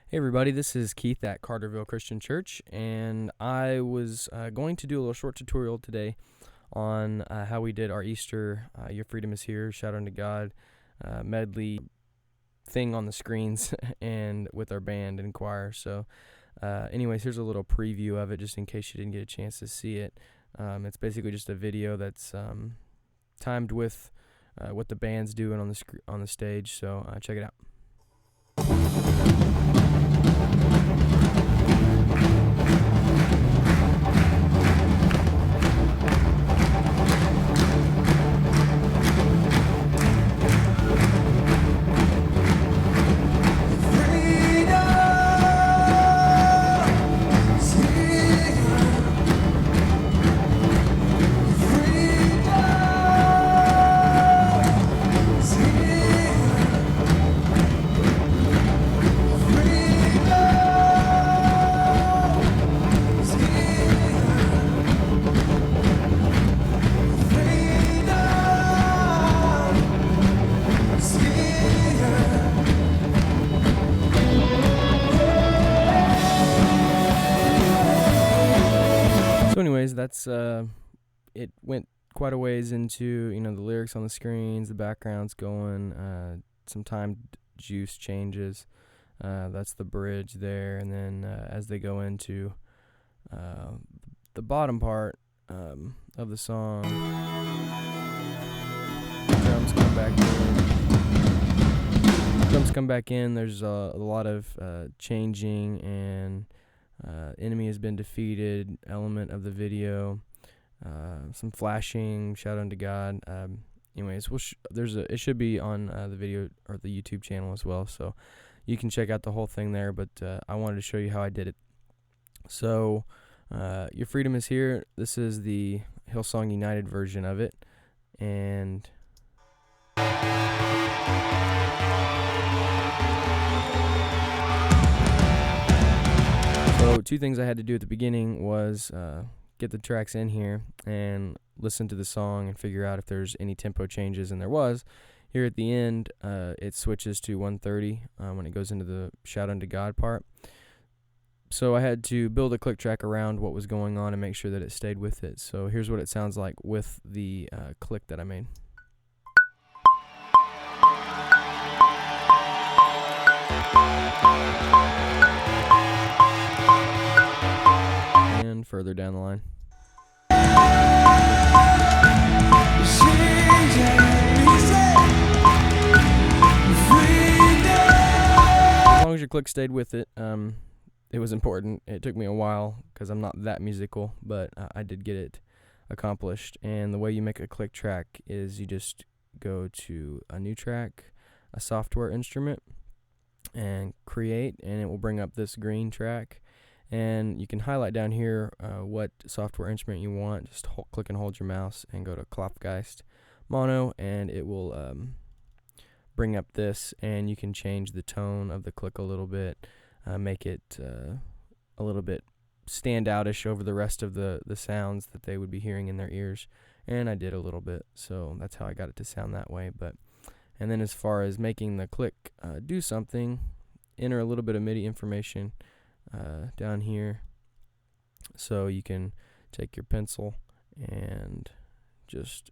Hey everybody, this is Keith at Carterville Christian Church, and I was going to do a little short tutorial today on how we did our Easter, Your Freedom is Here, Shout unto God, medley thing on the screens and with our band and choir. So anyways, here's a little preview of it just in case you didn't get a chance to see it. It's basically just a video that's timed with what the band's doing on the stage, so check it out. So anyways, that's it went quite a ways into, the lyrics on the screens, the background's going, some time juice changes. That's the bridge there, and then as they go into the bottom part of the song, drums come back in. There's a lot of changing, and enemy has been defeated element of the video, some flashing, shout unto God. Anyways, it should be on the video or the YouTube channel as well, so you can check out the whole thing there, but I wanted to show you how I did it. So Your Freedom is Here. This is the Hillsong United version of it, and so two things I had to do at the beginning was get the tracks in here and listen to the song and figure out if there's any tempo changes, and there was. Here at the end, it switches to 130 when it goes into the Shout unto God part. So I had to build a click track around what was going on and make sure that it stayed with it. So here's what it sounds like with the click that I made. And further down the line. As long as your click stayed with it, it was important. It took me a while because I'm not that musical, but I did get it accomplished. And the way you make a click track is you just go to a new track, a software instrument, and create, and it will bring up this green track. And you can highlight down here what software instrument you want. Just click and hold your mouse and go to Klopfgeist Mono, and it will bring up this, and you can change the tone of the click a little bit, make it a little bit stand outish over the rest of the sounds that they would be hearing in their ears. And I did a little bit, so that's how I got it to sound that way. And then as far as making the click do something, enter a little bit of MIDI information down here. So you can take your pencil and just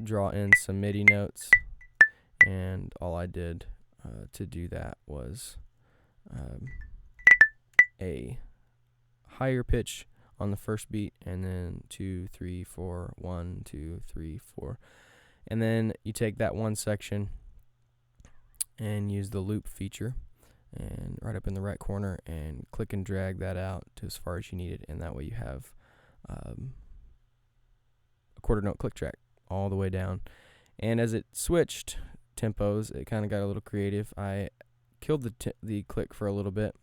draw in some MIDI notes, and all I did to do that was a higher pitch on the first beat, and then 2, 3, 4, 1, 2, 3, 4, and then you take that one section and use the loop feature, and right up in the right corner, and click and drag that out to as far as you need it, and that way you have a quarter note click track all the way down. And as it switched tempos, it kind of got a little creative. I killed the click for a little bit,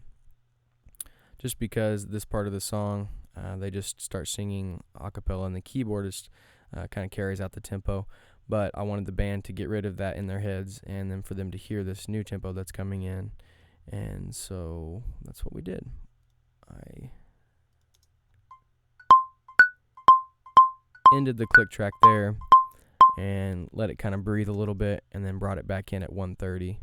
just because this part of the song, they just start singing a cappella, and the keyboardist kind of carries out the tempo. But I wanted the band to get rid of that in their heads, and then for them to hear this new tempo that's coming in. And so that's what we did. I ended the click track there and let it kind of breathe a little bit, and then brought it back in at 130.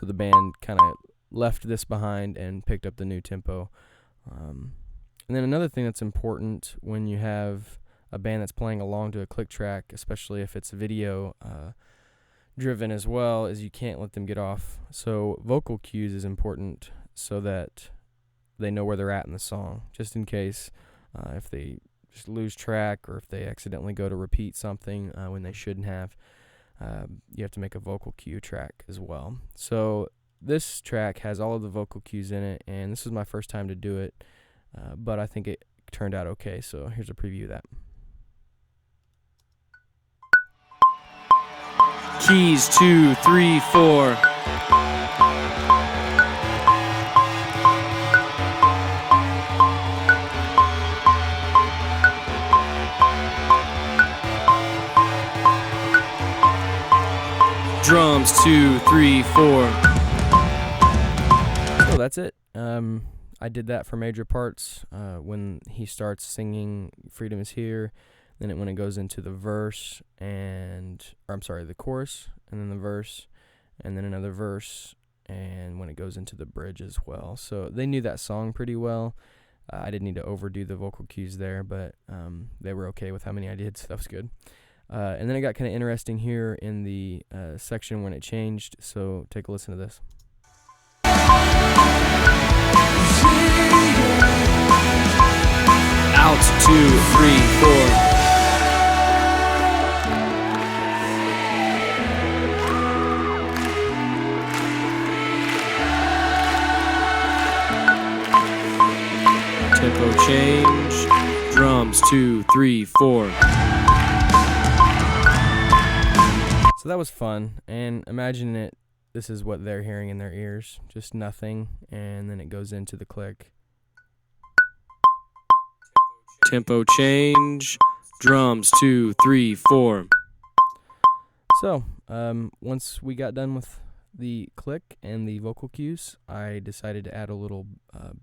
So the band kind of left this behind and picked up the new tempo. And then another thing that's important when you have a band that's playing along to a click track, especially if it's video driven as well, is you can't let them get off. So vocal cues is important so that they know where they're at in the song, just in case if they just lose track or if they accidentally go to repeat something when they shouldn't have. You have to make a vocal cue track as well. So this track has all of the vocal cues in it, and this is my first time to do it, but I think it turned out okay. So here's a preview of that. Keys 2, 3, 4. Drums 2, 3, 4. So that's it. I did that for major parts. When he starts singing "Freedom Is Here," then when it goes into the verse the chorus, and then the verse, and then another verse, and when it goes into the bridge as well. So they knew that song pretty well. I didn't need to overdo the vocal cues there, but they were okay with how many I did, so that was good. And then it got kind of interesting here in the section when it changed, so take a listen to this. Out 2, 3, 4. Tempo change. Drums 2, 3, 4. So that was fun, and imagine it. This is what they're hearing in their ears, just nothing, and then it goes into the click. Tempo change. Drums 2, 3, 4. So once we got done with the click and the vocal cues, I decided to add a little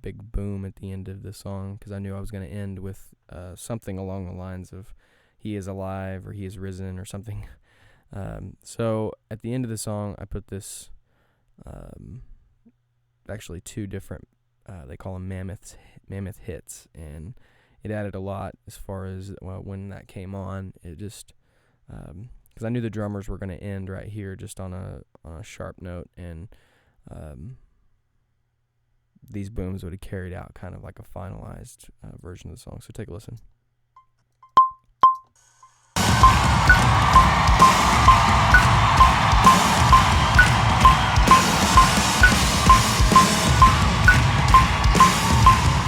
big boom at the end of the song because I knew I was going to end with something along the lines of "He is alive" or "He is risen" or something. So at the end of the song, I put this, actually two different, they call them mammoth hits, and it added a lot as far as when that came on. It just, because I knew the drummers were going to end right here, just on a sharp note, and these booms would have carried out kind of like a finalized version of the song. So take a listen.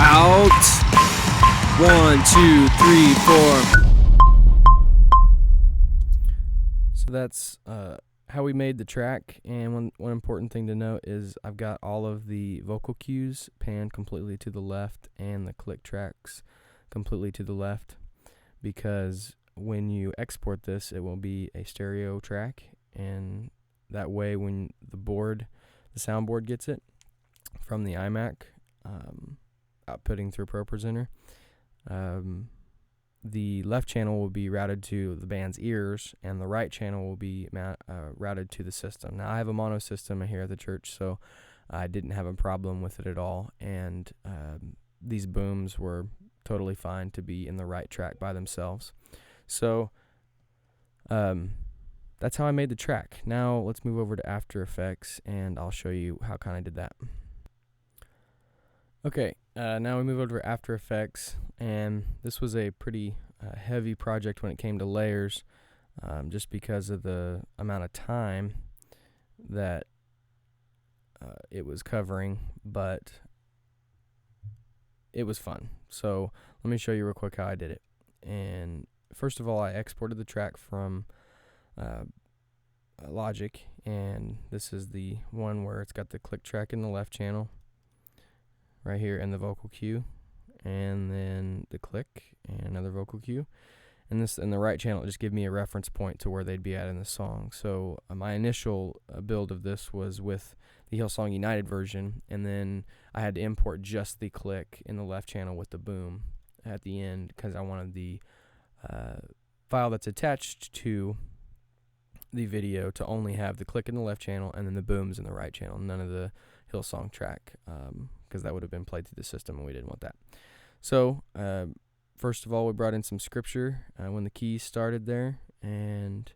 Out 1, 2, 3, 4. So that's how we made the track, and one important thing to note is I've got all of the vocal cues panned completely to the left and the click tracks completely to the left, because when you export this, it will be a stereo track, and that way when the soundboard gets it from the iMac, outputting through ProPresenter, the left channel will be routed to the band's ears, and the right channel will be routed to the system. Now, I have a mono system here at the church, so I didn't have a problem with it at all, and these booms were totally fine to be in the right track by themselves. So that's how I made the track. Now let's move over to After Effects, and I'll show you how kind of did that. Okay, now we move over to After Effects, and this was a pretty heavy project when it came to layers, just because of the amount of time that it was covering, but it was fun. So let me show you real quick how I did it. And first of all, I exported the track from Logic, and this is the one where it's got the click track in the left channel right here, and the vocal cue, and then the click and another vocal cue, and this in the right channel just give me a reference point to where they'd be at in the song. So my initial build of this was with the Hillsong United version, and then I had to import just the click in the left channel with the boom at the end, because I wanted the file that's attached to the video to only have the click in the left channel and then the booms in the right channel, none of the Hillsong track, because that would have been played through the system and we didn't want that. So first of all, we brought in some scripture when the keys started there, and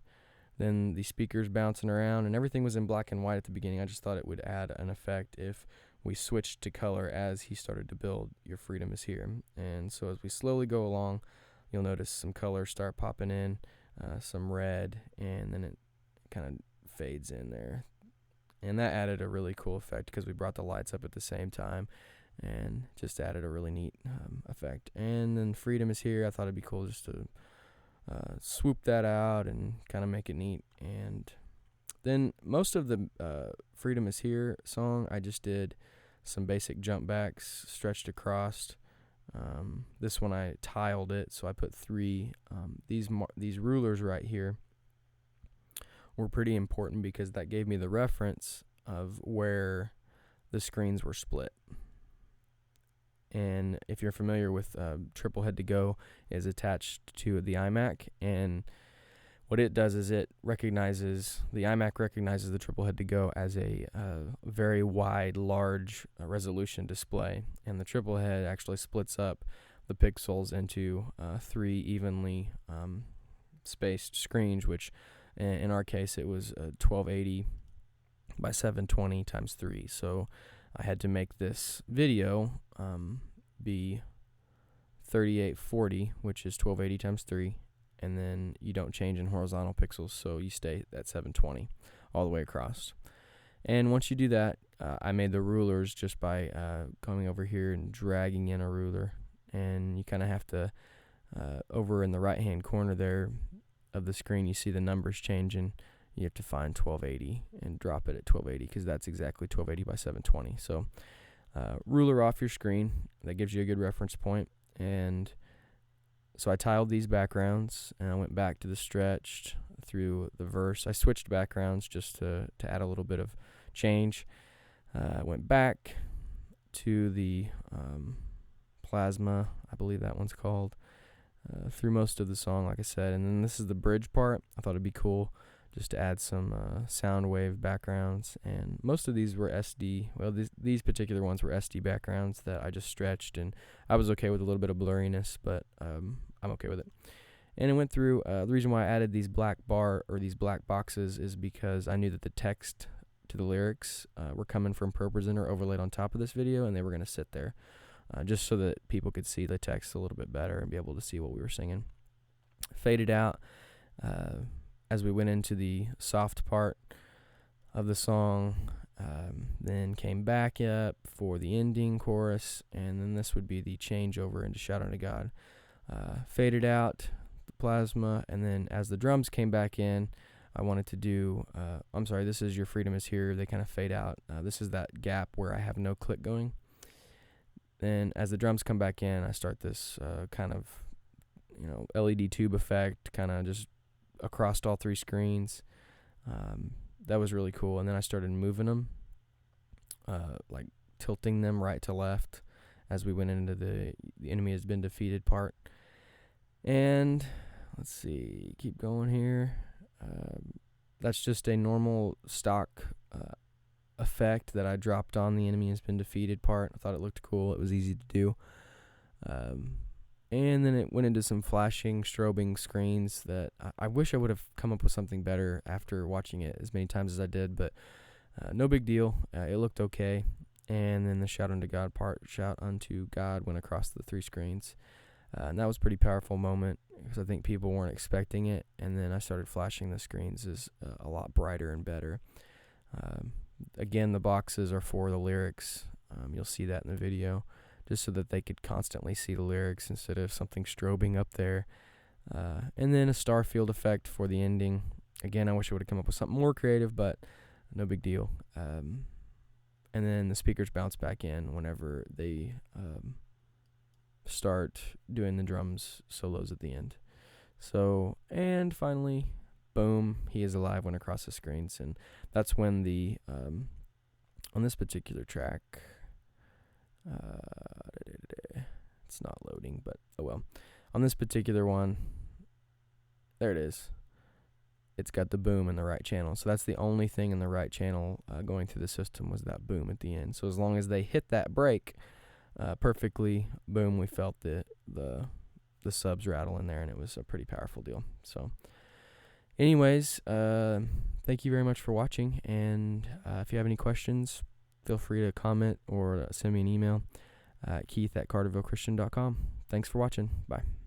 then the speakers bouncing around, and everything was in black and white at the beginning. I just thought it would add an effect if we switched to color as he started to build Your Freedom Is Here. And so as we slowly go along, you'll notice some colors start popping in, some red, and then it kind of fades in there. And that added a really cool effect because we brought the lights up at the same time and just added a really neat effect. And then Freedom Is Here, I thought it'd be cool just to swoop that out and kind of make it neat. And then most of the Freedom Is Here song, I just did some basic jump backs stretched across. This one I tiled it, so I put 3. These rulers right here were pretty important because that gave me the reference of where the screens were split. And if you're familiar with triple head to go, is attached to the iMac, and what it does is the iMac recognizes the triple head to go as a very wide, large resolution display, and the triple head actually splits up the pixels into 3 evenly spaced screens, which in our case it was 1280 by 720 times 3. So I had to make this video be 3840, which is 1280 times 3, and then you don't change in horizontal pixels, so you stay at 720 all the way across. And once you do that, I made the rulers just by coming over here and dragging in a ruler, and you kind of have to, over in the right hand corner there of the screen, you see the numbers changing. You have to find 1280 and drop it at 1280 because that's exactly 1280 by 720. So ruler off your screen, that gives you a good reference point. And so I tiled these backgrounds, and I went back to the stretched through the verse. I switched backgrounds just to add a little bit of change. I went back to the plasma, I believe that one's called, through most of the song, like I said. And then this is the bridge part. I thought it'd be cool just to add some sound wave backgrounds, and most of these were SD. Well, these particular ones were SD backgrounds that I just stretched, and I was okay with a little bit of blurriness, but I'm okay with it. And it went through. The reason why I added these black boxes is because I knew that the text to the lyrics were coming from ProPresenter overlaid on top of this video, and they were going to sit there just so that people could see the text a little bit better and be able to see what we were singing. Faded out as we went into the soft part of the song, then came back up for the ending chorus, and then this would be the changeover into Shout Unto God. Faded out the plasma, and then as the drums came back in, I wanted to do, this is Your Freedom Is Here. They kind of fade out. This is that gap where I have no click going. Then as the drums come back in, I start this kind of, LED tube effect, kind of just across all 3 screens. That was really cool. And then I started moving them, like tilting them right to left as we went into the enemy has been defeated part. And let's see, keep going here. That's just a normal stock effect that I dropped on the enemy has been defeated part. I thought it looked cool. It was easy to do. And then it went into some flashing, strobing screens that I wish I would have come up with something better after watching it as many times as I did, but no big deal. It looked okay. And then the Shout Unto God part, Shout Unto God, went across the 3 screens. And that was a pretty powerful moment because I think people weren't expecting it. And then I started flashing the screens as a lot brighter and better. Again, the boxes are for the lyrics. You'll see that in the video, just so that they could constantly see the lyrics instead of something strobing up there. And then a star field effect for the ending. Again, I wish I would have come up with something more creative, but no big deal. And then the speakers bounce back in whenever they start doing the drums solos at the end. So, and finally, boom, He Is Alive went across the screens. And that's when the, on this particular track, it's not loading, but oh well. On this particular one, there it is. it's got the boom in the right channel. So that's the only thing in the right channel going through the system was that boom at the end. So as long as they hit that break perfectly, boom, we felt the subs rattle in there, and it was a pretty powerful deal. So anyways, thank you very much for watching, and if you have any questions, feel free to comment or send me an email at keith@cartervillechristian.com. Thanks for watching. Bye.